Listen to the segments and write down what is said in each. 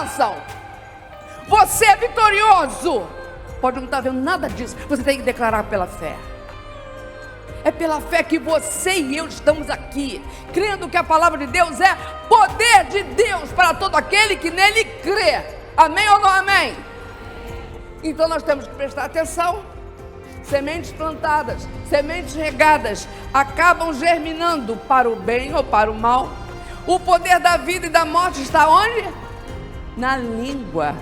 bênção. Você é vitorioso. Pode não estar vendo nada disso. Você tem que declarar pela fé. É pela fé que você e eu estamos aqui, crendo que a palavra de Deus é poder de Deus para todo aquele que nele crê. Amém ou não amém? Então nós temos que prestar atenção. Sementes plantadas, sementes regadas, acabam germinando para o bem ou para o mal. O poder da vida e da morte está onde? Na língua.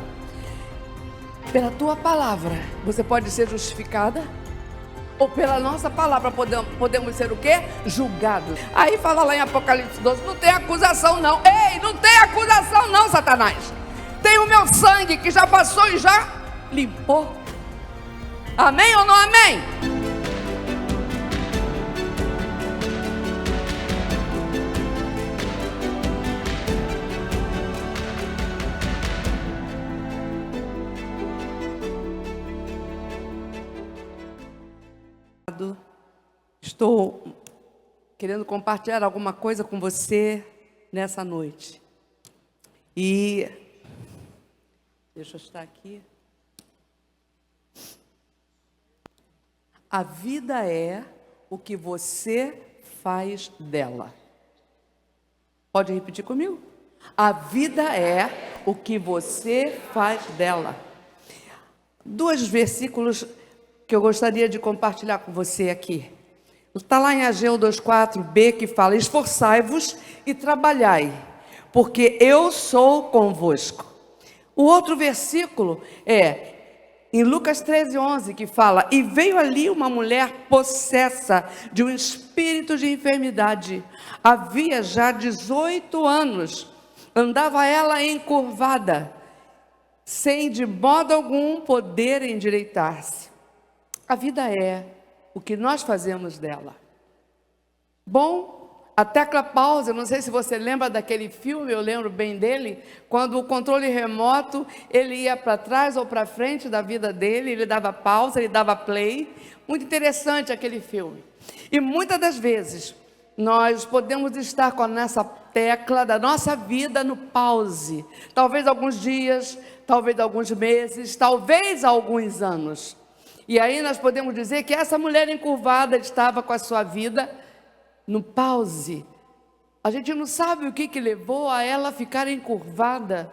Pela tua palavra, você pode ser justificada, ou pela nossa palavra podemos ser o quê? Julgados. Aí fala lá em Apocalipse 12, não tem acusação não. Ei, não tem acusação não, Satanás. Tem o meu sangue que já passou e já limpou. Amém ou não amém? Estou querendo compartilhar alguma coisa com você nessa noite. E deixa eu estar aqui. A vida é o que você faz dela. Pode repetir comigo? A vida é o que você faz dela. 2 versículos que eu gostaria de compartilhar com você aqui. Está lá em Ageu 2:4b que fala: esforçai-vos e trabalhai, porque eu sou convosco. O outro versículo é em Lucas 13:11 que fala: e veio ali uma mulher possessa de um espírito de enfermidade. Havia já 18 anos. Andava ela encurvada, sem de modo algum poder endireitar-se. A vida é o que nós fazemos dela. Bom, a tecla pausa, não sei se você lembra daquele filme, eu lembro bem dele, quando o controle remoto, ele ia para trás ou para frente da vida dele, ele dava pausa, ele dava play. Muito interessante aquele filme. E muitas das vezes, nós podemos estar com essa tecla da nossa vida no pause. Talvez alguns dias, talvez alguns meses, talvez alguns anos. E aí nós podemos dizer que essa mulher encurvada estava com a sua vida no pause. A gente não sabe o que levou a ela ficar encurvada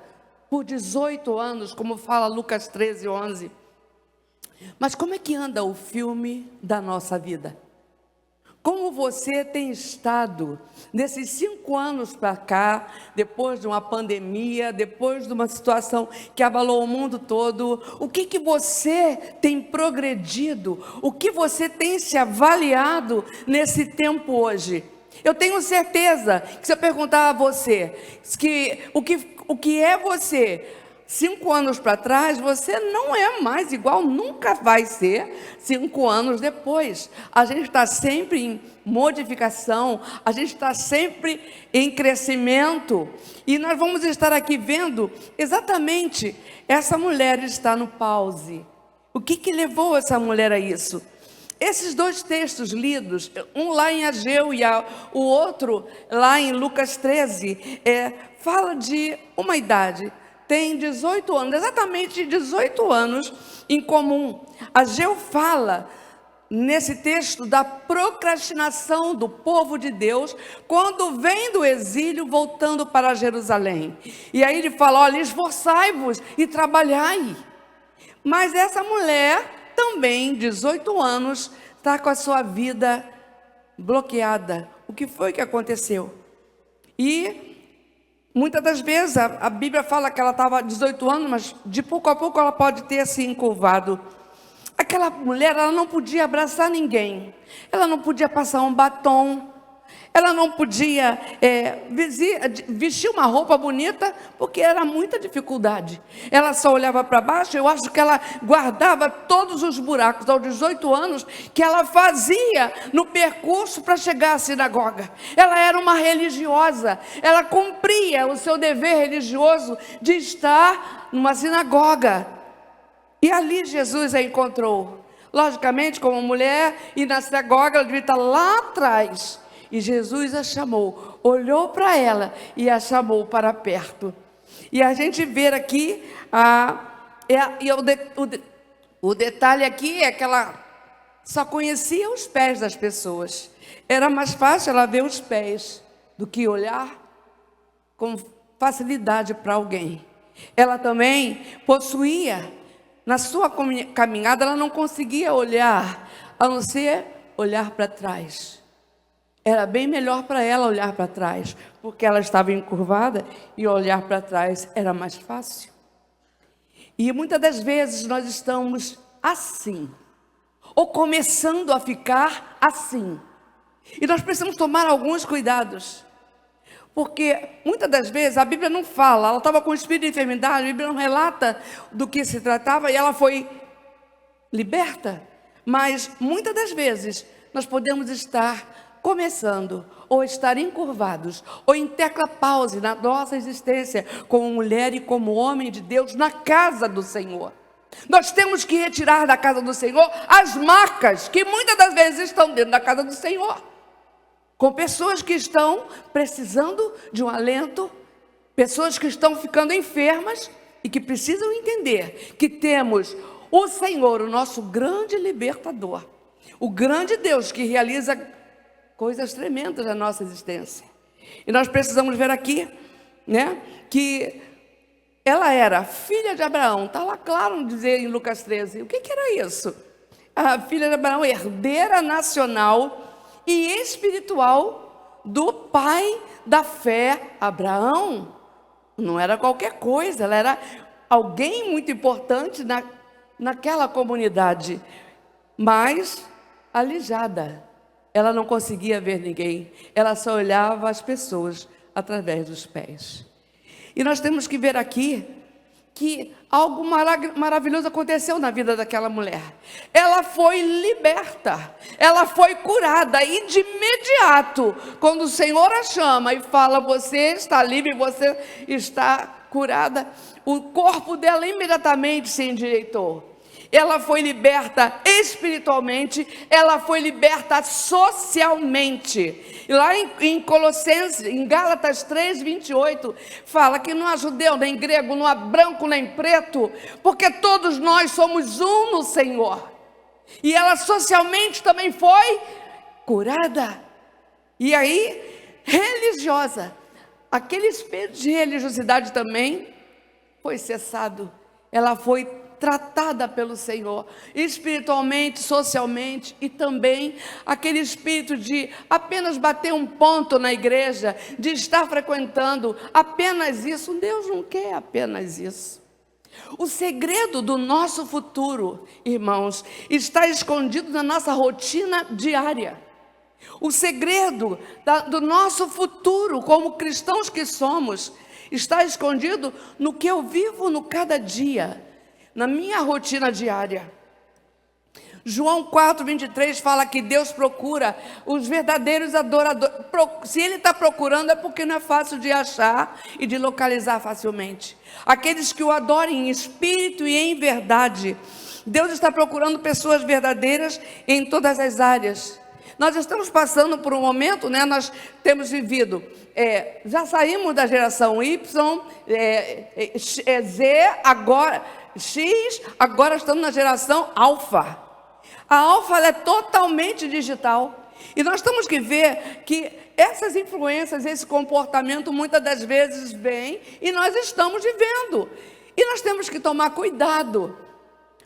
por 18 anos, como fala Lucas 13:11. Mas como é que anda o filme da nossa vida? Como você tem estado nesses 5 anos para cá, depois de uma pandemia, depois de uma situação que abalou o mundo todo? O que você tem progredido? O que você tem se avaliado nesse tempo hoje? Eu tenho certeza que se eu perguntar a você o que é você 5 anos para trás, você não é mais igual, nunca vai ser 5 anos depois. A gente está sempre em modificação, a gente está sempre em crescimento. E nós vamos estar aqui vendo exatamente essa mulher está no pause. O que levou essa mulher a isso? Esses 2 textos lidos, um lá em Ageu e o outro lá em Lucas 13, fala de uma idade. Tem 18 anos, exatamente 18 anos em comum. Ageu fala nesse texto da procrastinação do povo de Deus quando vem do exílio voltando para Jerusalém. E aí ele fala: olha, esforçai-vos e trabalhai. Mas essa mulher também, 18 anos, está com a sua vida bloqueada. O que foi que aconteceu? E muitas das vezes a Bíblia fala que ela estava 18 anos, mas de pouco a pouco ela pode ter se encurvado. Aquela mulher, ela não podia abraçar ninguém, ela não podia passar um batom, ela não podia vestir uma roupa bonita, porque era muita dificuldade. Ela só olhava para baixo. Eu acho que ela guardava todos os buracos aos 18 anos que ela fazia no percurso para chegar à sinagoga. Ela era uma religiosa, ela cumpria o seu dever religioso de estar numa sinagoga. E ali Jesus a encontrou. Logicamente, como mulher, e na sinagoga ela devia estar lá atrás. E Jesus a chamou, olhou para ela e a chamou para perto. E a gente vê aqui, o detalhe aqui é que ela só conhecia os pés das pessoas. Era mais fácil ela ver os pés do que olhar com facilidade para alguém. Ela também possuía, na sua caminhada, ela não conseguia olhar, a não ser olhar para trás. Era bem melhor para ela olhar para trás, porque ela estava encurvada e olhar para trás era mais fácil. E muitas das vezes nós estamos assim, ou começando a ficar assim. E nós precisamos tomar alguns cuidados, porque muitas das vezes a Bíblia não fala, ela estava com espírito de enfermidade, a Bíblia não relata do que se tratava e ela foi liberta. Mas muitas das vezes nós podemos estar começando, ou estar encurvados, ou em tecla pause na nossa existência, como mulher e como homem de Deus na casa do Senhor. Nós temos que retirar da casa do Senhor as marcas que muitas das vezes estão dentro da casa do Senhor, com pessoas que estão precisando de um alento, pessoas que estão ficando enfermas e que precisam entender que temos o Senhor, o nosso grande libertador, o grande Deus que realiza coisas tremendas na nossa existência. E nós precisamos ver aqui, né, que ela era filha de Abraão. Está lá claro dizer em Lucas 13. O que era isso? A filha de Abraão, herdeira nacional e espiritual do pai da fé. Abraão não era qualquer coisa, ela era alguém muito importante naquela comunidade, mas aleijada. Ela não conseguia ver ninguém, ela só olhava as pessoas através dos pés. E nós temos que ver aqui que algo maravilhoso aconteceu na vida daquela mulher. Ela foi liberta, ela foi curada, e de imediato, quando o Senhor a chama e fala, você está livre, você está curada, o corpo dela imediatamente se endireitou. Ela foi liberta espiritualmente, ela foi liberta socialmente. E lá em Colossenses, em Gálatas 3:28, fala que não há judeu, nem grego, não há branco, nem preto, porque todos nós somos um no Senhor. E ela socialmente também foi curada. E aí, religiosa, aquele espírito de religiosidade também foi cessado. Ela foi tratada pelo Senhor, espiritualmente, socialmente, e também aquele espírito de apenas bater um ponto na igreja, de estar frequentando apenas isso. Deus não quer apenas isso. O segredo do nosso futuro, irmãos, está escondido na nossa rotina diária. O segredo do nosso futuro, como cristãos que somos, está escondido no que eu vivo no cada dia, na minha rotina diária. João 4:23 fala que Deus procura os verdadeiros adoradores. Se Ele está procurando é porque não é fácil de achar e de localizar facilmente. Aqueles que o adorem em espírito e em verdade. Deus está procurando pessoas verdadeiras em todas as áreas. Nós estamos passando por um momento, né? Nós temos vivido, já saímos da geração Y, Z, agora X, agora estamos na geração Alfa. A Alfa, ela é totalmente digital. E nós temos que ver que essas influências, esse comportamento, muitas das vezes vem e nós estamos vivendo. E nós temos que tomar cuidado,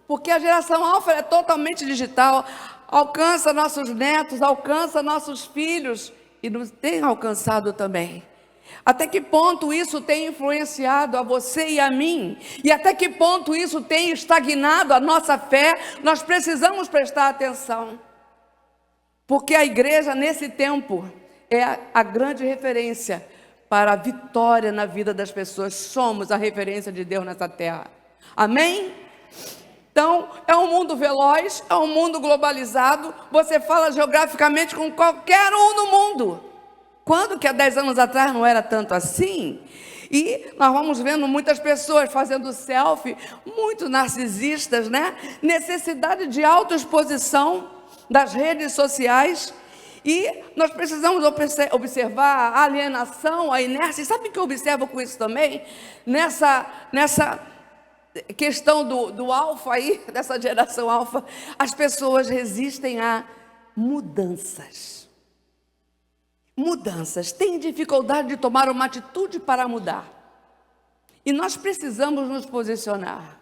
porque a geração Alfa é totalmente digital, alcança nossos netos, alcança nossos filhos e nos tem alcançado também. Até que ponto isso tem influenciado a você e a mim? E até que ponto isso tem estagnado a nossa fé? Nós precisamos prestar atenção. Porque a igreja, nesse tempo, é a grande referência para a vitória na vida das pessoas. Somos a referência de Deus nessa terra. Amém? Então, é um mundo veloz, é um mundo globalizado. Você fala geograficamente com qualquer um no mundo. Quando que há 10 anos atrás não era tanto assim? E nós vamos vendo muitas pessoas fazendo selfie, muito narcisistas, né? Necessidade de autoexposição das redes sociais. E nós precisamos observar a alienação, a inércia. E sabe o que eu observo com isso também? Nessa questão do alfa aí, dessa geração alfa, as pessoas resistem a mudanças. Mudanças, têm dificuldade de tomar uma atitude para mudar. E nós precisamos nos posicionar,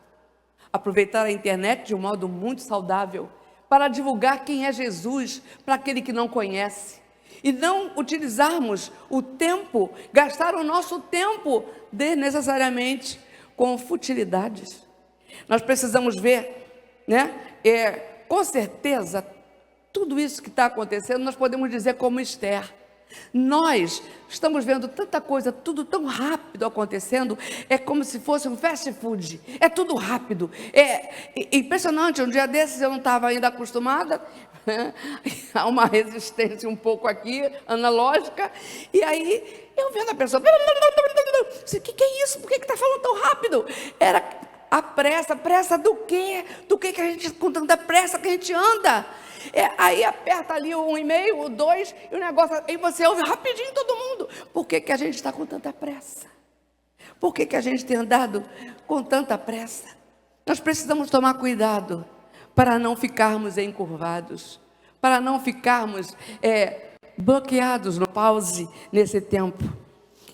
aproveitar a internet de um modo muito saudável, para divulgar quem é Jesus para aquele que não conhece. E não utilizarmos o tempo, gastar o nosso tempo desnecessariamente com futilidades. Nós precisamos ver, né? Com certeza, tudo isso que está acontecendo, nós podemos dizer como Esther. Nós estamos vendo tanta coisa, tudo tão rápido acontecendo, é como se fosse um fast food, é tudo rápido, é impressionante. Um dia desses eu não estava ainda acostumada, né? Há uma resistência um pouco aqui, analógica, e aí eu vendo a pessoa, o que é isso? Por que está falando tão rápido? Era a pressa do quê? Do que a gente, com tanta pressa que a gente anda? Aí aperta ali o 1,5, o 2, e o negócio, aí você ouve rapidinho todo mundo. Por que a gente está com tanta pressa? Por que a gente tem andado com tanta pressa? Nós precisamos tomar cuidado para não ficarmos encurvados, para não ficarmos bloqueados no pause nesse tempo.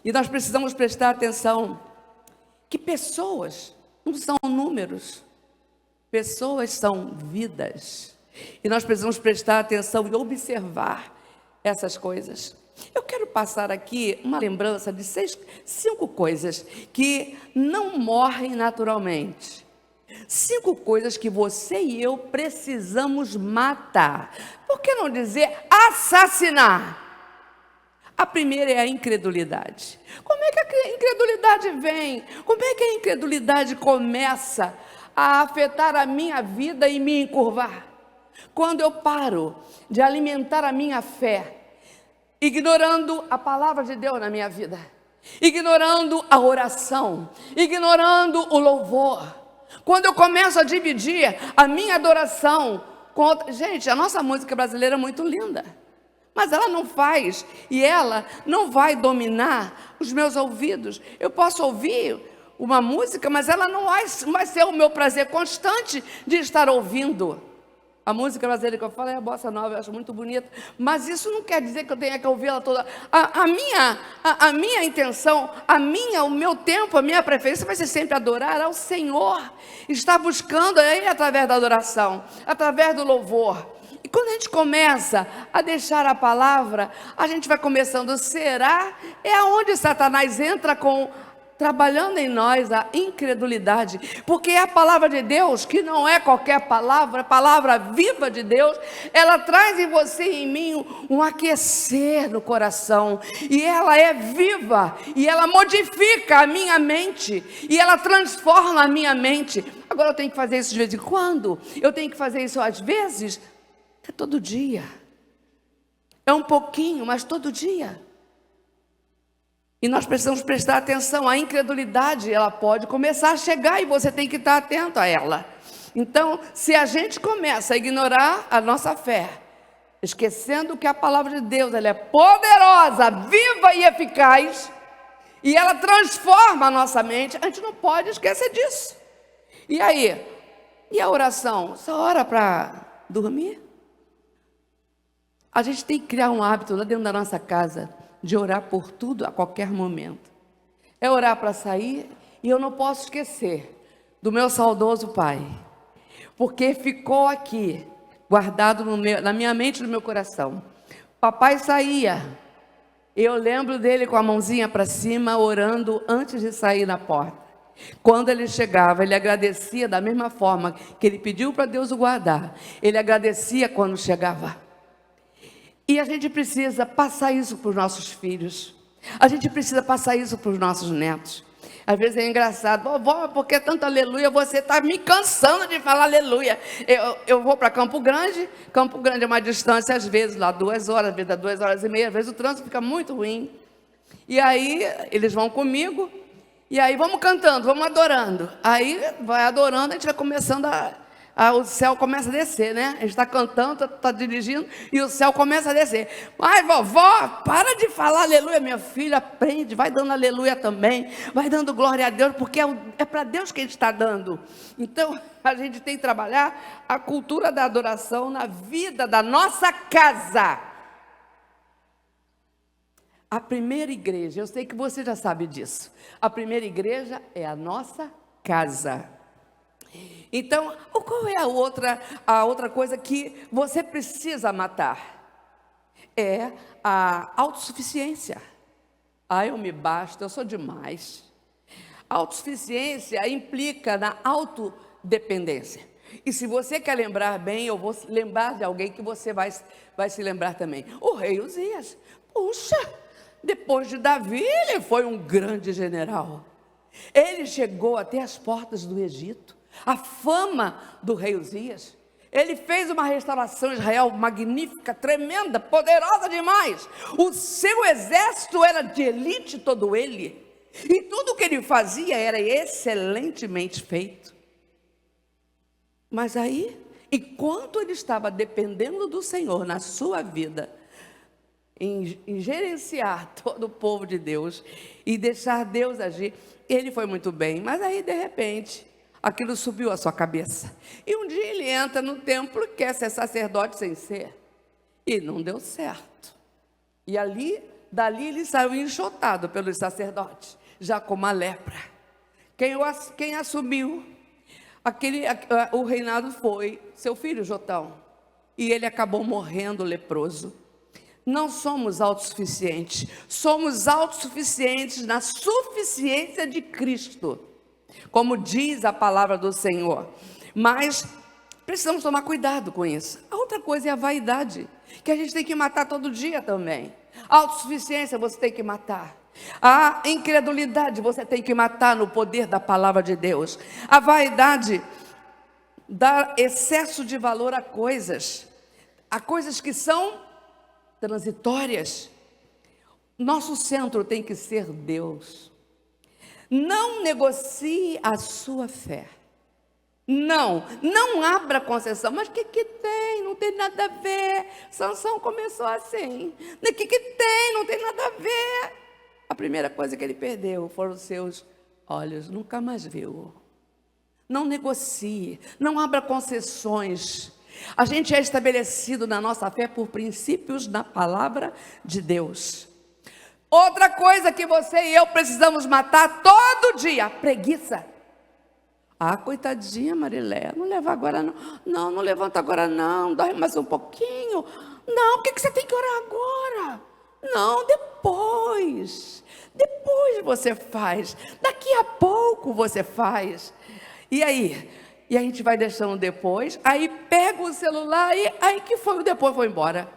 E nós precisamos prestar atenção que pessoas não são números, pessoas são vidas. E nós precisamos prestar atenção e observar essas coisas. Eu quero passar aqui uma lembrança de 5 coisas que não morrem naturalmente. 5 coisas que você e eu precisamos matar. Por que não dizer assassinar? A primeira é a incredulidade. Como é que a incredulidade vem? Como é que a incredulidade começa a afetar a minha vida e me encurvar? Quando eu paro de alimentar a minha fé, ignorando a palavra de Deus na minha vida, ignorando a oração, ignorando o louvor, quando eu começo a dividir a minha adoração com outra... Gente, a nossa música brasileira é muito linda, mas ela não faz, e ela não vai dominar os meus ouvidos. Eu posso ouvir uma música, mas ela não vai ser o meu prazer constante de estar ouvindo. A música brasileira que eu falo é a bossa nova, eu acho muito bonita, mas isso não quer dizer que eu tenha que ouvi-la toda. A minha intenção, o meu tempo, a minha preferência vai ser sempre adorar ao Senhor, estar buscando a Ele através da adoração, através do louvor. E quando a gente começa a deixar a palavra, a gente vai começando, será? É aonde Satanás entra trabalhando em nós a incredulidade, porque é a palavra de Deus, que não é qualquer palavra, a palavra viva de Deus, ela traz em você e em mim um aquecer no coração, e ela é viva, e ela modifica a minha mente, e ela transforma a minha mente. Agora eu tenho que fazer isso de vez em quando, eu tenho que fazer isso às vezes, é todo dia, é um pouquinho, mas todo dia. E nós precisamos prestar atenção. A incredulidade, ela pode começar a chegar e você tem que estar atento a ela. Então, se a gente começa a ignorar a nossa fé, esquecendo que a palavra de Deus, ela é poderosa, viva e eficaz, e ela transforma a nossa mente, a gente não pode esquecer disso. E aí? E a oração? Só ora para dormir? A gente tem que criar um hábito lá dentro da nossa casa, de orar por tudo a qualquer momento. É orar para sair, e eu não posso esquecer do meu saudoso pai, porque ficou aqui, guardado na minha mente e no meu coração. Papai saía, eu lembro dele com a mãozinha para cima, orando antes de sair na porta. Quando ele chegava, ele agradecia da mesma forma que ele pediu para Deus o guardar, ele agradecia quando chegava. E a gente precisa passar isso para os nossos filhos. A gente precisa passar isso para os nossos netos. Às vezes é engraçado. Vovó, porque tanto aleluia, você está me cansando de falar aleluia. Eu vou para Campo Grande. Campo Grande é uma distância, às vezes, lá 2 horas, às vezes dá 2 horas e meia. Às vezes o trânsito fica muito ruim. E aí, eles vão comigo. E aí, vamos cantando, vamos adorando. Aí, vai adorando, a gente vai começando o céu começa a descer, né? A gente está cantando, está dirigindo, e o céu começa a descer. Ai, vovó, para de falar aleluia, minha filha, aprende, vai dando aleluia também, vai dando glória a Deus, porque é para Deus que a gente está dando. Então, a gente tem que trabalhar a cultura da adoração na vida da nossa casa. A primeira igreja, eu sei que você já sabe disso, a primeira igreja é a nossa casa. Então, qual é a outra coisa que você precisa matar? É a autossuficiência. Eu me basto, eu sou demais. A autossuficiência implica na autodependência. E se você quer lembrar bem, eu vou lembrar de alguém que você vai se lembrar também. O rei Uzias. Puxa, depois de Davi, ele foi um grande general. Ele chegou até as portas do Egito. A fama do rei Uzias. Ele fez uma restauração Israel magnífica, tremenda, poderosa demais. O seu exército era de elite, todo ele. E tudo o que ele fazia era excelentemente feito. Mas aí, enquanto ele estava dependendo do Senhor na sua vida, em gerenciar todo o povo de Deus e deixar Deus agir, ele foi muito bem. Mas aí, de repente, aquilo subiu à sua cabeça. E um dia ele entra no templo e quer ser sacerdote sem ser. E não deu certo. E dali ele saiu enxotado pelos sacerdotes, já com uma lepra. Quem assumiu o reinado foi seu filho Jotão. E ele acabou morrendo leproso. Não somos autossuficientes. Somos autossuficientes na suficiência de Cristo, como diz a palavra do Senhor. Mas precisamos tomar cuidado com isso. A outra coisa é a vaidade, que a gente tem que matar todo dia também. A autossuficiência você tem que matar. A incredulidade você tem que matar no poder da palavra de Deus. A vaidade dá excesso de valor a coisas que são transitórias. Nosso centro tem que ser Deus. Não negocie a sua fé. Não abra concessão. Mas o que tem? Não tem nada a ver. Sansão começou assim. O que tem? Não tem nada a ver. A primeira coisa que ele perdeu foram os seus olhos. Nunca mais viu. Não negocie. Não abra concessões. A gente é estabelecido na nossa fé por princípios na palavra de Deus. Outra coisa que você e eu precisamos matar todo dia, a preguiça. Coitadinha Marilé, não leva agora não, não levanta agora não, dorme mais um pouquinho. Não, o que você tem que orar agora? Não, depois você faz, daqui a pouco você faz. E aí? E a gente vai deixando depois, aí pega o celular e aí que foi o depois, foi embora.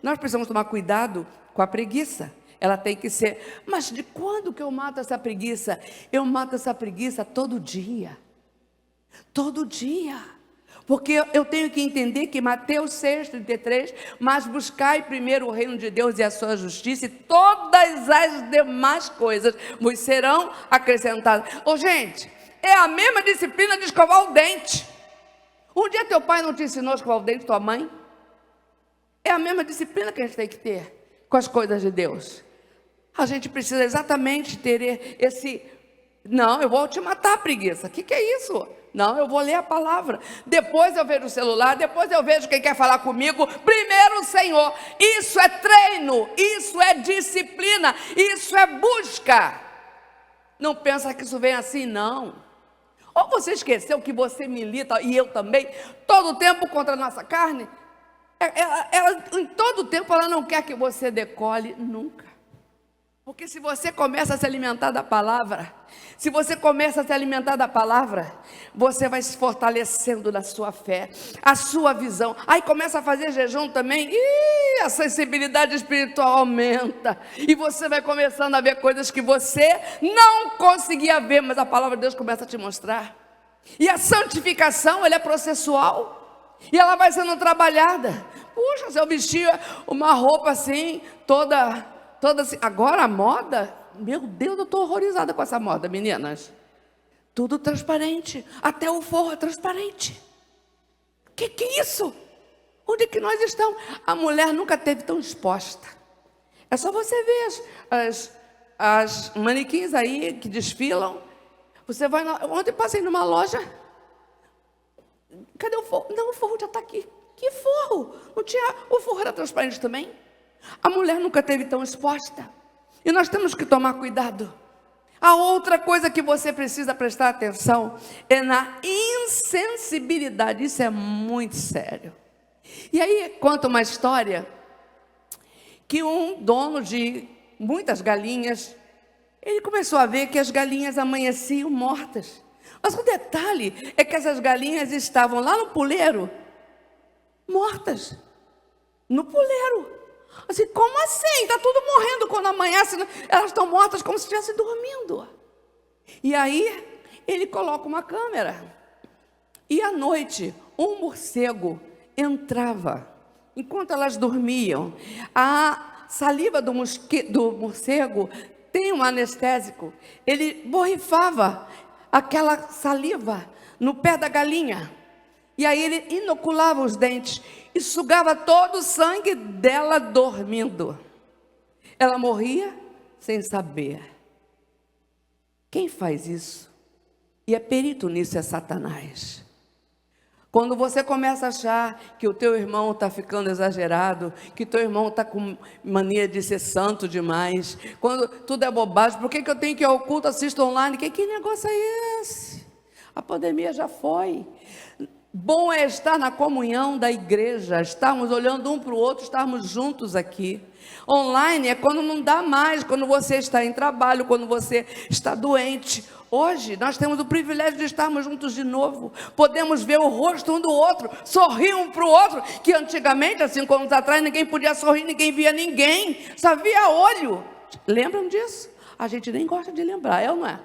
Nós precisamos tomar cuidado com a preguiça. Ela tem que ser, mas de quando que eu mato essa preguiça? Eu mato essa preguiça todo dia. Todo dia. Porque eu tenho que entender que Mateus 6,33, mas buscai primeiro o reino de Deus e a sua justiça, e todas as demais coisas vos serão acrescentadas. Gente, é a mesma disciplina de escovar o dente. Um dia teu pai não te ensinou a escovar o dente, tua mãe? É a mesma disciplina que a gente tem que ter com as coisas de Deus. A gente precisa exatamente ter esse... Não, eu vou te matar, preguiça. O que é isso? Não, eu vou ler a palavra. Depois eu vejo o celular, depois eu vejo quem quer falar comigo. Primeiro o Senhor. Isso é treino, isso é disciplina, isso é busca. Não pensa que isso vem assim, não. Ou você esqueceu que você milita, e eu também, todo o tempo contra a nossa carne? Em todo o tempo ela não quer que você decole, nunca. Porque se você começa a se alimentar da palavra, você vai se fortalecendo na sua fé, a sua visão. Aí começa a fazer jejum também, e a sensibilidade espiritual aumenta. E você vai começando a ver coisas que você não conseguia ver, mas a palavra de Deus começa a te mostrar. E a santificação, ela é processual, e ela vai sendo trabalhada. Puxa, se eu vestir uma roupa assim, toda assim. Agora a moda, meu Deus, eu estou horrorizada com essa moda, meninas. Tudo transparente, até o forro é transparente. Que é isso? Onde que nós estamos? A mulher nunca esteve tão exposta. É só você ver as manequins aí que desfilam. Você vai ontem passei numa loja. Cadê o forro? Não, o forro já está aqui. Que forro? Não tinha, o forro era transparente também. A mulher nunca esteve tão exposta. E nós temos que tomar cuidado. A outra coisa que você precisa prestar atenção é na insensibilidade. Isso é muito sério. E aí conta uma história que um dono de muitas galinhas, ele começou a ver que as galinhas amanheciam mortas. Mas o detalhe é que essas galinhas estavam lá no puleiro, mortas. No puleiro. Assim, como assim? Está tudo morrendo quando amanhece, elas estão mortas como se estivessem dormindo. E aí, ele coloca uma câmera. E à noite, um morcego entrava, enquanto elas dormiam. A saliva do morcego tem um anestésico. Ele borrifava aquela saliva no pé da galinha. E aí ele inoculava os dentes e sugava todo o sangue dela dormindo. Ela morria sem saber. Quem faz isso? E é perito nisso é Satanás. Quando você começa a achar que o teu irmão está ficando exagerado, que teu irmão está com mania de ser santo demais, quando tudo é bobagem, por que eu tenho que ir ao culto, assisto online? Que negócio é esse? A pandemia já foi. Bom é estar na comunhão da igreja, estarmos olhando um para o outro, estarmos juntos aqui. Online é quando não dá mais, quando você está em trabalho, quando você está doente. Hoje nós temos o privilégio de estarmos juntos de novo. Podemos ver o rosto um do outro, sorrir um para o outro, que antigamente, há 5 anos atrás, ninguém podia sorrir, ninguém via ninguém, só via olho. Lembram disso? A gente nem gosta de lembrar, é ou não é?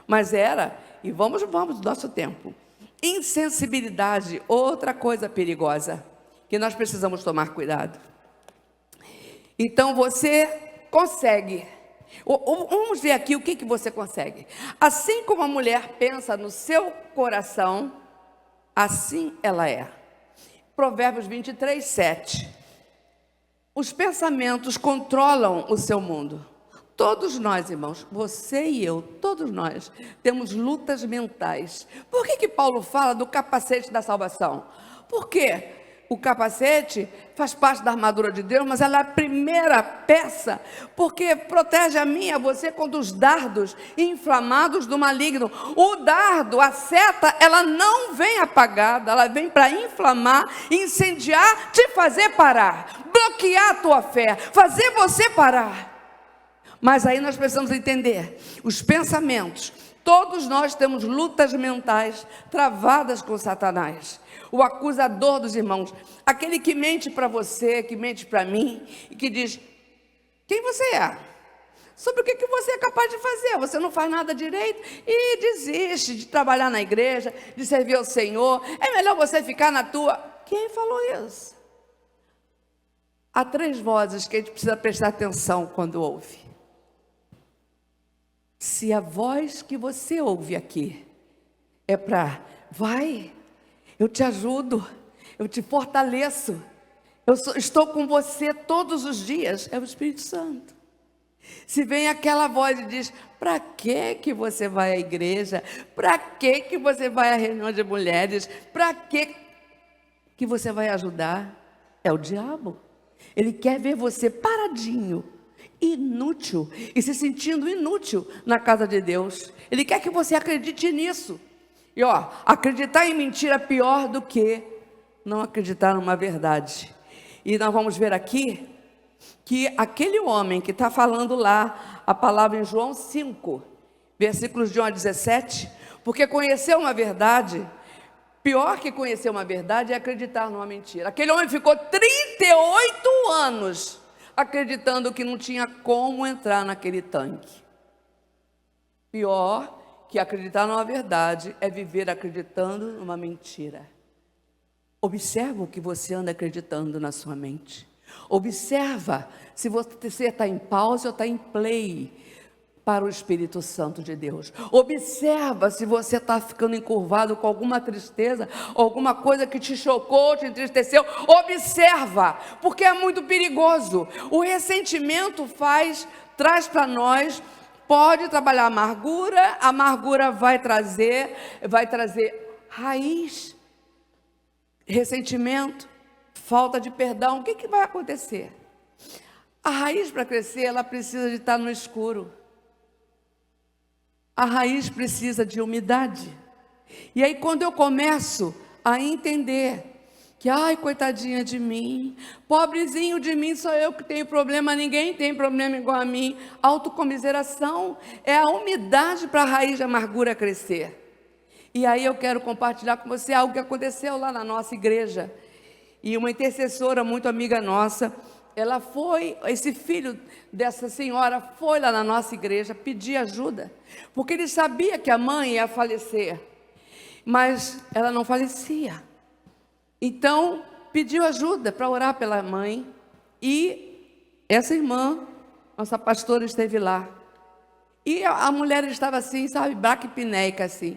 Mas era, e vamos do nosso tempo. Insensibilidade, outra coisa perigosa, que nós precisamos tomar cuidado. Então você consegue, vamos ver aqui o que você consegue. Assim como a mulher pensa no seu coração, assim ela é. Provérbios 23, 7. Os pensamentos controlam o seu mundo. Todos nós, irmãos, você e eu, todos nós, temos lutas mentais. Por que Paulo fala do capacete da salvação? Porque o capacete faz parte da armadura de Deus, mas ela é a primeira peça, porque protege a mim e a você contra os dardos inflamados do maligno. O dardo, a seta, ela não vem apagada, ela vem para inflamar, incendiar, te fazer parar, bloquear a tua fé, fazer você parar. Mas aí nós precisamos entender, os pensamentos, todos nós temos lutas mentais travadas com Satanás. O acusador dos irmãos, aquele que mente para você, que mente para mim, e que diz, quem você é? Sobre o que você é capaz de fazer? Você não faz nada direito e desiste de trabalhar na igreja, de servir ao Senhor, é melhor você ficar na tua... Quem falou isso? Há 3 vozes que a gente precisa prestar atenção quando ouve. Se a voz que você ouve aqui é para, vai, eu te ajudo, eu te fortaleço, estou com você todos os dias, é o Espírito Santo. Se vem aquela voz e diz, para que você vai à igreja? Para que você vai à reunião de mulheres? Para que você vai ajudar? É o diabo. Ele quer ver você paradinho, inútil, e se sentindo inútil na casa de Deus. Ele quer que você acredite nisso. E acreditar em mentira é pior do que não acreditar numa verdade. E nós vamos ver aqui que aquele homem que está falando lá, a palavra em João 5, versículos de 1 a 17, porque conhecer uma verdade, pior que conhecer uma verdade é acreditar numa mentira. Aquele homem ficou 38 anos acreditando que não tinha como entrar naquele tanque. Pior que acreditar numa verdade é viver acreditando numa mentira. Observa o que você anda acreditando na sua mente. Observa se você está em pause ou está em play. para o Espírito Santo de Deus. Observa se você está ficando encurvado com alguma tristeza, alguma coisa que te chocou, te entristeceu. Observa, porque é muito perigoso. O ressentimento traz para nós, pode trabalhar a amargura vai trazer raiz, ressentimento, falta de perdão. O que vai acontecer? A raiz, para crescer, ela precisa de estar no escuro. A raiz precisa de umidade. E aí, quando eu começo a entender que, ai, coitadinha de mim, pobrezinho de mim, sou eu que tenho problema, ninguém tem problema igual a mim. Autocomiseração é a umidade para a raiz de amargura crescer. E aí eu quero compartilhar com você algo que aconteceu lá na nossa igreja. E uma intercessora muito amiga nossa, esse filho dessa senhora foi lá na nossa igreja pedir ajuda, porque ele sabia que a mãe ia falecer, mas ela não falecia. Então pediu ajuda para orar pela mãe, e essa irmã, nossa pastora, esteve lá, e a mulher estava assim, sabe, braquipneica assim,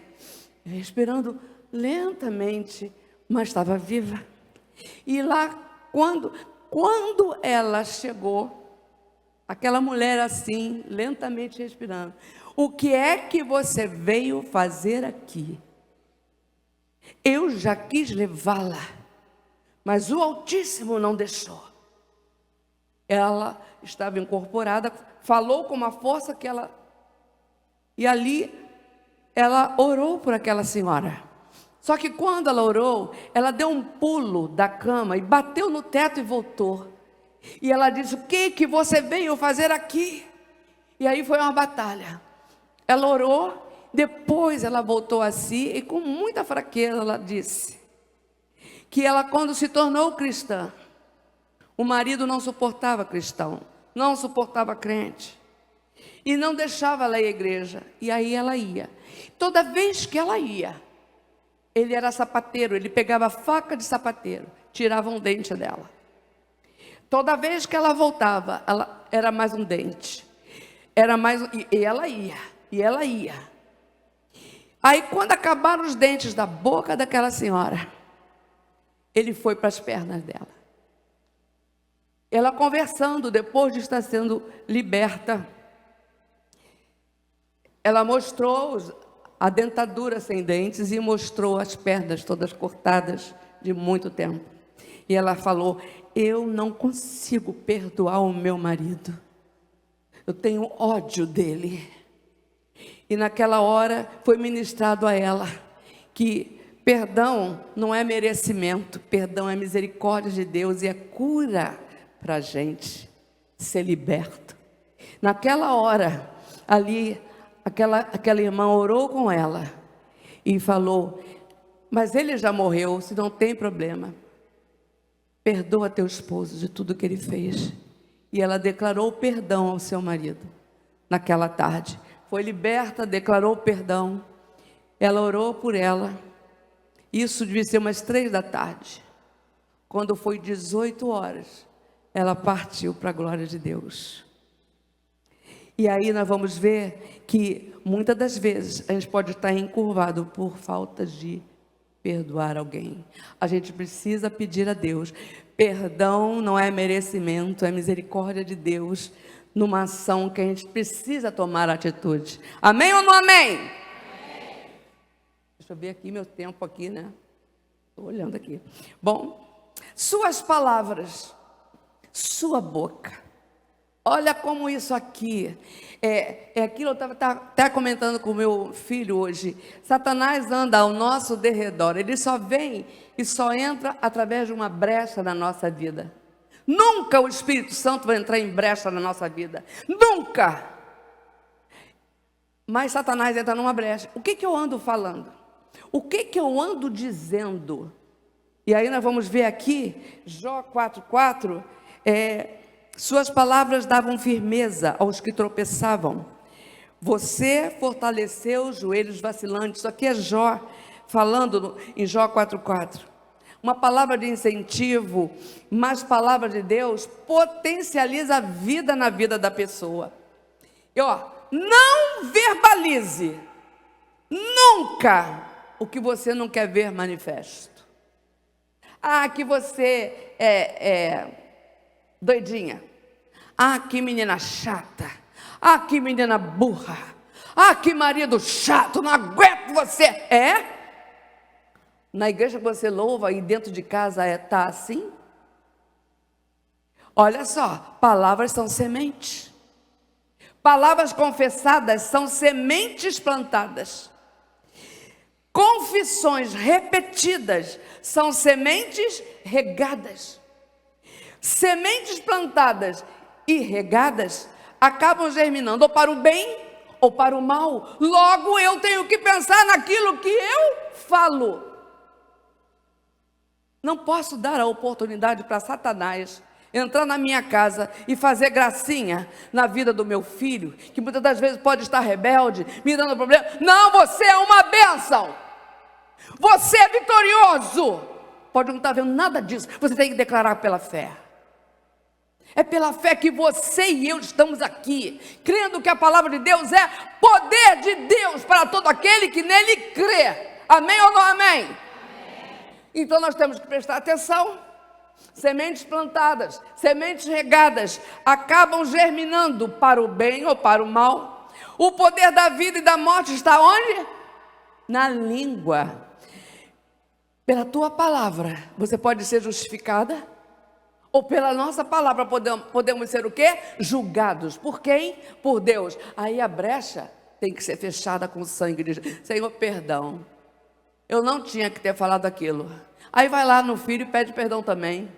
respirando lentamente, mas estava viva. E lá, quando ela chegou, aquela mulher assim, lentamente respirando: o que é que você veio fazer aqui? Eu já quis levá-la, mas o Altíssimo não deixou. Ela estava incorporada, falou com uma força que ela... E ali, ela orou por aquela senhora. Só que quando ela orou, ela deu um pulo da cama e bateu no teto e voltou. E ela disse: o que você veio fazer aqui? E aí foi uma batalha. Ela orou, depois ela voltou a si e com muita fraqueza ela disse que ela, quando se tornou cristã, o marido não suportava cristão, não suportava crente e não deixava ela ir à igreja. E aí ela ia. Toda vez que ela ia, ele era sapateiro, ele pegava a faca de sapateiro, tirava um dente dela. Toda vez que ela voltava, ela era mais um dente. E ela ia. Aí, quando acabaram os dentes da boca daquela senhora, ele foi para as pernas dela. Ela conversando, depois de estar sendo liberta, ela mostrou a dentadura sem dentes e mostrou as pernas todas cortadas de muito tempo. E ela falou: eu não consigo perdoar o meu marido. Eu tenho ódio dele. E naquela hora foi ministrado a ela que perdão não é merecimento, perdão é misericórdia de Deus e é cura para a gente ser liberto. Naquela hora, ali, aquela irmã orou com ela e falou: mas ele já morreu, se não tem problema, perdoa teu esposo de tudo que ele fez. E ela declarou perdão ao seu marido naquela tarde, foi liberta, declarou perdão. Ela orou por ela. Isso devia ser umas 3 da tarde. Quando foi 18 horas, ela partiu para a glória de Deus. E aí nós vamos ver que muitas das vezes a gente pode estar encurvado por falta de perdoar alguém. A gente precisa pedir a Deus. Perdão não é merecimento, é misericórdia de Deus numa ação que a gente precisa tomar atitude. Amém ou não amém? Amém. Deixa eu ver aqui meu tempo aqui, né? Estou olhando aqui. Bom, suas palavras, sua boca. Olha como isso aqui é aquilo. Eu estava até comentando com o meu filho hoje. Satanás anda ao nosso derredor. Ele só vem e só entra através de uma brecha na nossa vida. Nunca o Espírito Santo vai entrar em brecha na nossa vida. Nunca. Mas Satanás entra numa brecha. O que eu ando falando? O que eu ando dizendo? E aí nós vamos ver aqui, Jó 4:4, suas palavras davam firmeza aos que tropeçavam. Você fortaleceu os joelhos vacilantes. Isso aqui é Jó falando em Jó 4:4. Uma palavra de incentivo, mas palavra de Deus potencializa a vida na vida da pessoa. E não verbalize nunca o que você não quer ver manifesto. Ah, que você é doidinha. Ah, que menina chata. Ah, que menina burra. Ah, que marido chato, não aguento você. Na igreja que você louva e dentro de casa tá assim? Olha só, palavras são sementes. Palavras confessadas são sementes plantadas. Confissões repetidas são sementes regadas. Sementes plantadas e regadas acabam germinando ou para o bem ou para o mal. Logo eu tenho que pensar naquilo que eu falo. Não posso dar a oportunidade para Satanás entrar na minha casa e fazer gracinha na vida do meu filho, que muitas das vezes pode estar rebelde, me dando problema. Não, você é uma bênção. Você é vitorioso. Pode não estar vendo nada disso. Você tem que declarar pela fé. É pela fé que você e eu estamos aqui, crendo que a palavra de Deus é poder de Deus para todo aquele que nele crê. Amém ou não amém? Amém. Então nós temos que prestar atenção. Sementes plantadas, sementes regadas, acabam germinando para o bem ou para o mal. O poder da vida e da morte está onde? Na língua. Pela tua palavra, você pode ser justificada, ou pela nossa palavra podemos ser o quê? Julgados. Por quem? Por Deus. Aí a brecha tem que ser fechada com o sangue de Jesus. Senhor, perdão. Eu não tinha que ter falado aquilo. Aí vai lá no filho e pede perdão também.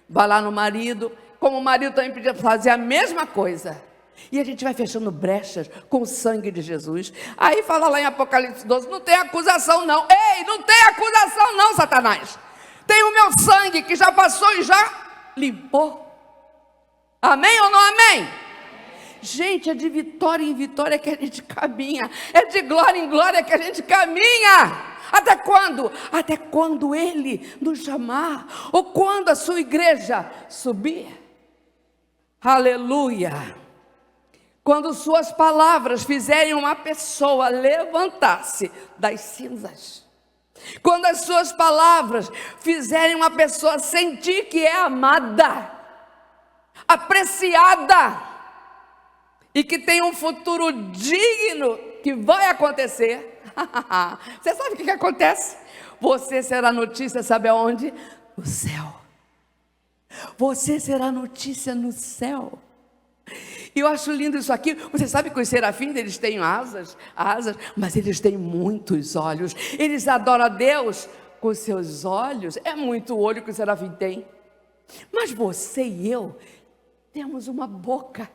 Vai lá no marido, como o marido também podia fazer a mesma coisa. E a gente vai fechando brechas com o sangue de Jesus. Aí fala lá em Apocalipse 12, não tem acusação não. Ei, não tem acusação não, Satanás. Tem o meu sangue que já passou e já limpou. Amém ou não amém? Gente, é de vitória em vitória que a gente caminha. É de glória em glória que a gente caminha. Até quando? Até quando Ele nos chamar, ou quando a sua igreja subir. Aleluia. Quando suas palavras fizerem uma pessoa levantar-se das cinzas. Quando as suas palavras fizerem uma pessoa sentir que é amada, apreciada, e que tem um futuro digno que vai acontecer. Você sabe o que acontece? Você será notícia, sabe aonde? No céu. Você será notícia no céu. E eu acho lindo isso aqui. Você sabe que os serafins, eles têm asas, mas eles têm muitos olhos. Eles adoram a Deus com seus olhos. É muito olho que o serafim tem. Mas você e eu temos uma boca.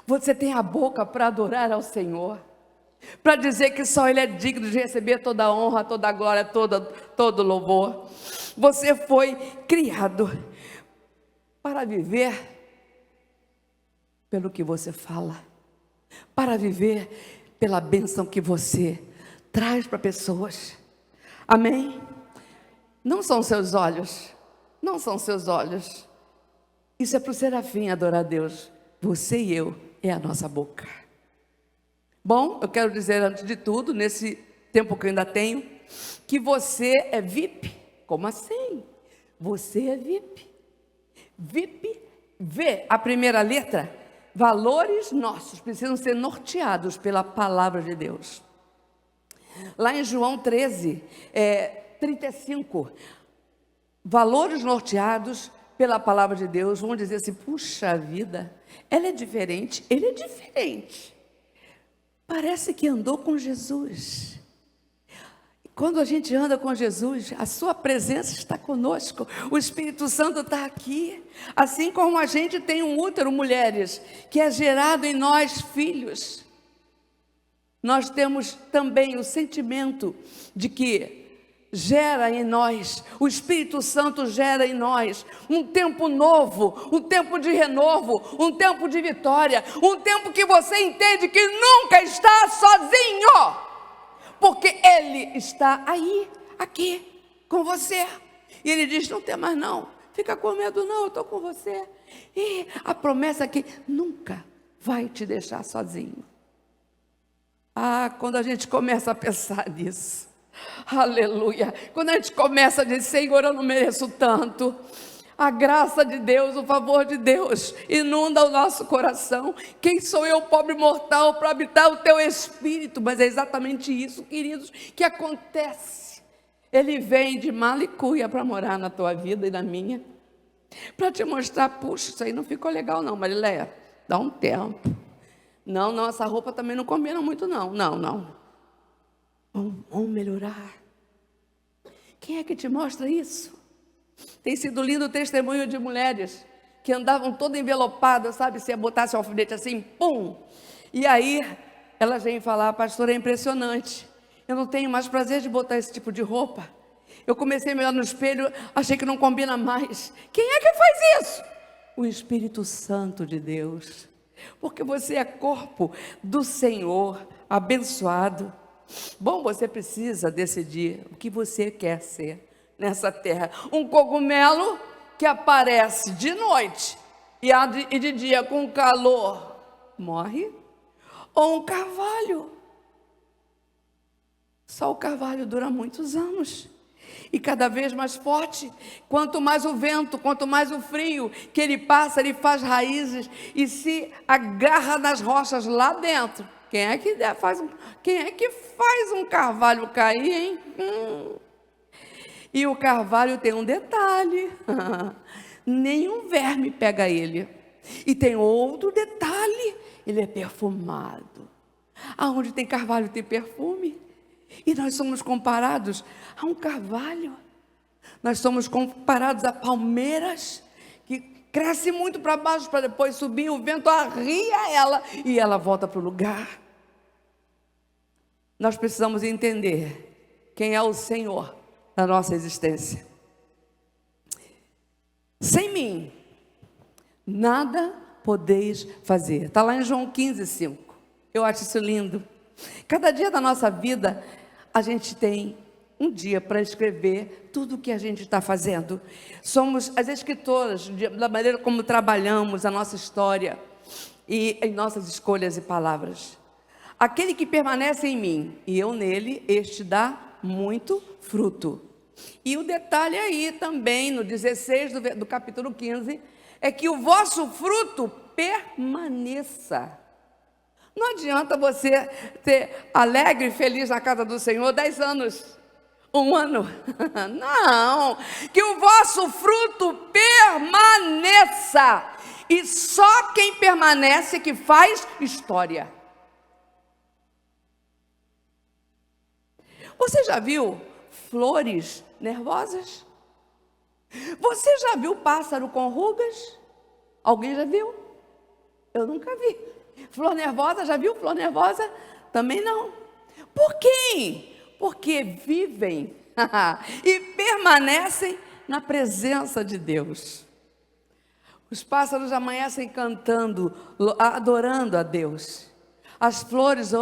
Você tem a boca para adorar ao Senhor, para dizer que só Ele é digno de receber toda a honra, toda a glória, todo louvor. Você foi criado para viver pelo que você fala, para viver pela bênção que você traz para pessoas. Amém? Não são seus olhos, não são seus olhos. Isso é para o serafim adorar a Deus. Você e eu é a nossa boca. Bom, eu quero dizer antes de tudo, nesse tempo que eu ainda tenho, que você é VIP. Como assim? Você é VIP. VIP, V, a primeira letra, valores nossos precisam ser norteados pela palavra de Deus. Lá em João 13, 35, valores norteados pela palavra de Deus, vão dizer assim, puxa vida, ela é diferente, ele é diferente. Parece que andou com Jesus. Quando a gente anda com Jesus, a sua presença está conosco, o Espírito Santo está aqui. Assim como a gente tem um útero, mulheres, que é gerado em nós filhos, nós temos também o sentimento de que gera em nós, o Espírito Santo gera em nós um tempo novo, um tempo de renovo, um tempo de vitória, um tempo que você entende que nunca está sozinho, porque Ele está aí, aqui, com você. E Ele diz, não tem mais não, fica com medo não, eu estou com você. E a promessa é que nunca vai te deixar sozinho. Ah, quando a gente começa a pensar nisso, aleluia, quando a gente começa a dizer, Senhor, eu não mereço tanto, a graça de Deus, o favor de Deus inunda o nosso coração. Quem sou eu, pobre mortal, para habitar o teu espírito? Mas é exatamente isso, queridos, que acontece. Ele vem de malicuia para morar na tua vida e na minha, para te mostrar, puxa, isso aí não ficou legal não, Marileia, dá um tempo. Não, essa roupa também não combina muito não, não. Vamos melhorar. Quem é que te mostra isso? Tem sido lindo o testemunho de mulheres que andavam toda envelopadas, sabe? Se botasse o alfinete assim, pum! E aí, elas vêm falar, pastor, é impressionante. Eu não tenho mais prazer de botar esse tipo de roupa. Eu comecei a me olhar no espelho, achei que não combina mais. Quem é que faz isso? O Espírito Santo de Deus. Porque você é corpo do Senhor, abençoado. Bom, você precisa decidir o que você quer ser nessa terra. Um cogumelo que aparece de noite e de dia com calor, morre? Ou um carvalho? Só o carvalho dura muitos anos e cada vez mais forte. Quanto mais o vento, quanto mais o frio que ele passa, ele faz raízes e se agarra nas rochas lá dentro. Quem é que faz um carvalho cair, hein? E o carvalho tem um detalhe, nenhum verme pega ele. E tem outro detalhe, ele é perfumado. Aonde tem carvalho tem perfume. E nós somos comparados a um carvalho. Nós somos comparados a palmeiras que cresce muito para baixo para depois subir, o vento arria ela e ela volta para o lugar. Nós precisamos entender quem é o Senhor da nossa existência. Sem mim, nada podeis fazer. Está lá em João 15:5. Eu acho isso lindo. Cada dia da nossa vida, a gente tem um dia para escrever tudo o que a gente está fazendo. Somos as escritoras da maneira como trabalhamos a nossa história e em nossas escolhas e palavras. Aquele que permanece em mim e eu nele, este dá muito fruto. E o detalhe aí também, no 16 do capítulo 15, é que o vosso fruto permaneça. Não adianta você ter alegre e feliz na casa do Senhor 10 anos, 1 ano. Não, que o vosso fruto permaneça. E só quem permanece é que faz história. Você já viu flores nervosas? Você já viu pássaro com rugas? Alguém já viu? Eu nunca vi. Flor nervosa, já viu flor nervosa? Também não. Por quê? Porque vivem e permanecem na presença de Deus. Os pássaros amanhecem cantando, adorando a Deus. As flores,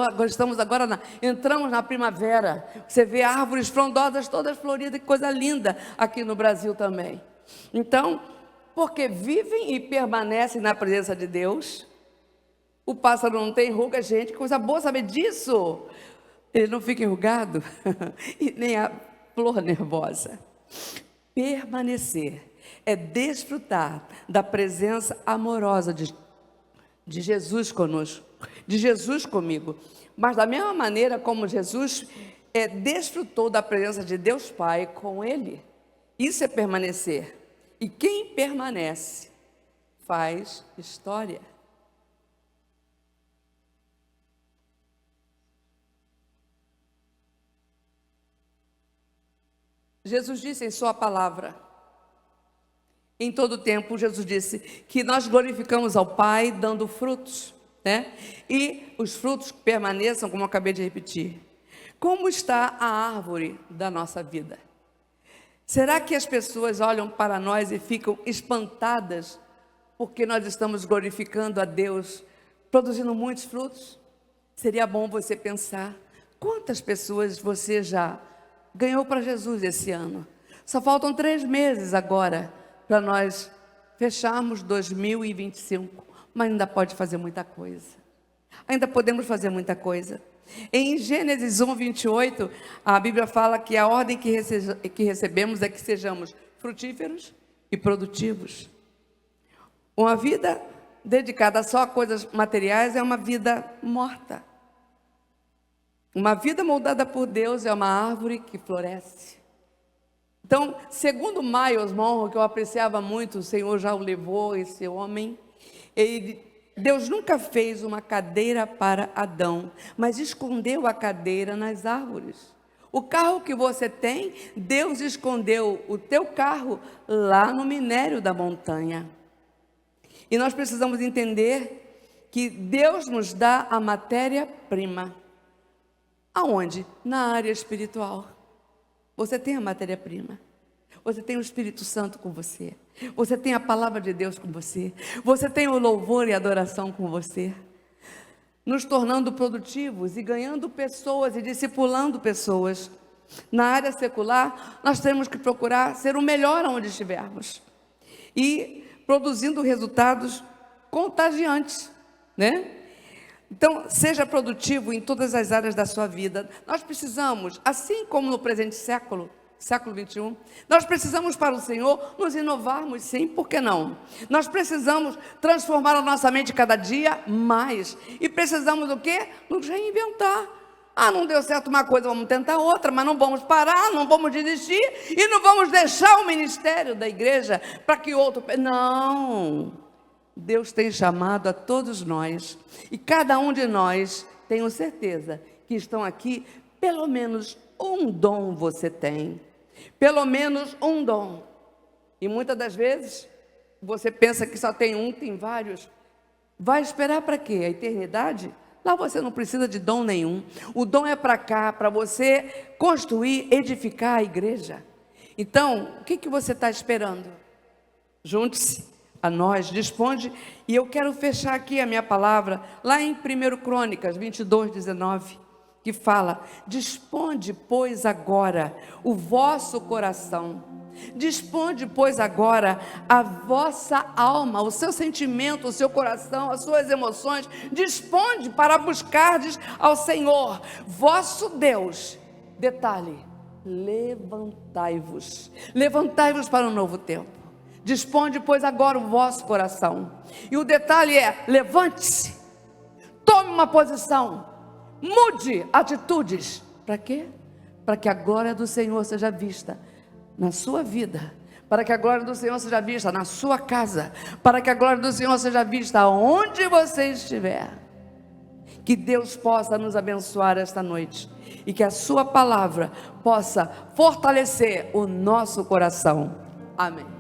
entramos na primavera. Você vê árvores frondosas, todas floridas, que coisa linda aqui no Brasil também. Então, porque vivem e permanecem na presença de Deus. O pássaro não tem ruga, gente, coisa boa saber disso. Ele não fica enrugado, e nem a flor nervosa. Permanecer é desfrutar da presença amorosa de Jesus conosco, de Jesus comigo. Mas da mesma maneira como Jesus desfrutou da presença de Deus Pai com Ele, isso é permanecer. E quem permanece faz história. Jesus disse em sua palavra, em todo tempo, Jesus disse que nós glorificamos ao Pai dando frutos, né? E os frutos permaneçam, como eu acabei de repetir. Como está a árvore da nossa vida? Será que as pessoas olham para nós e ficam espantadas porque nós estamos glorificando a Deus, produzindo muitos frutos? Seria bom você pensar, quantas pessoas você já ganhou para Jesus esse ano? Só faltam 3 meses agora para nós fecharmos 2025, mas ainda pode fazer muita coisa. Ainda podemos fazer muita coisa. Em Gênesis 1, 28, a Bíblia fala que a ordem que recebemos é que sejamos frutíferos e produtivos. Uma vida dedicada só a coisas materiais é uma vida morta. Uma vida moldada por Deus é uma árvore que floresce. Então, segundo Miles Monroe, que eu apreciava muito, o Senhor já o levou, esse homem, Deus nunca fez uma cadeira para Adão, mas escondeu a cadeira nas árvores. O carro que você tem, Deus escondeu o teu carro lá no minério da montanha. E nós precisamos entender que Deus nos dá a matéria-prima. Aonde? Na área espiritual. Você tem a matéria-prima. Você tem o Espírito Santo com você. Você tem a palavra de Deus com você. Você tem o louvor e a adoração com você. Nos tornando produtivos e ganhando pessoas e discipulando pessoas. Na área secular, nós temos que procurar ser o melhor onde estivermos. E produzindo resultados contagiantes, né? Então, seja produtivo em todas as áreas da sua vida. Nós precisamos, assim como no presente século 21, nós precisamos para o Senhor nos inovarmos, sim, por que não? Nós precisamos transformar a nossa mente cada dia mais. E precisamos do quê? Nos reinventar. Ah, não deu certo uma coisa, vamos tentar outra, mas não vamos parar, não vamos desistir e não vamos deixar o ministério da igreja para que outro... Não! Deus tem chamado a todos nós, e cada um de nós, tenho certeza, que estão aqui, pelo menos um dom você tem, pelo menos um dom, e muitas das vezes, você pensa que só tem um, tem vários, vai esperar para quê? A eternidade? Lá você não precisa de dom nenhum, o dom é para cá, para você construir, edificar a igreja. Então, o que você está esperando? Junte-se a nós, disponde, e eu quero fechar aqui a minha palavra, lá em 1 Crônicas 22, 19, que fala, disponde, pois, agora o vosso coração, disponde, pois, agora a vossa alma, o seu sentimento, o seu coração, as suas emoções, disponde para buscardes ao Senhor, vosso Deus. Detalhe, levantai-vos para um novo tempo. Disponde, pois, agora o vosso coração. E o detalhe é, levante-se, tome uma posição, mude atitudes. Para quê? Para que a glória do Senhor seja vista na sua vida, para que a glória do Senhor seja vista na sua casa, para que a glória do Senhor seja vista onde você estiver. Que Deus possa nos abençoar esta noite e que a sua palavra possa fortalecer o nosso coração. Amém.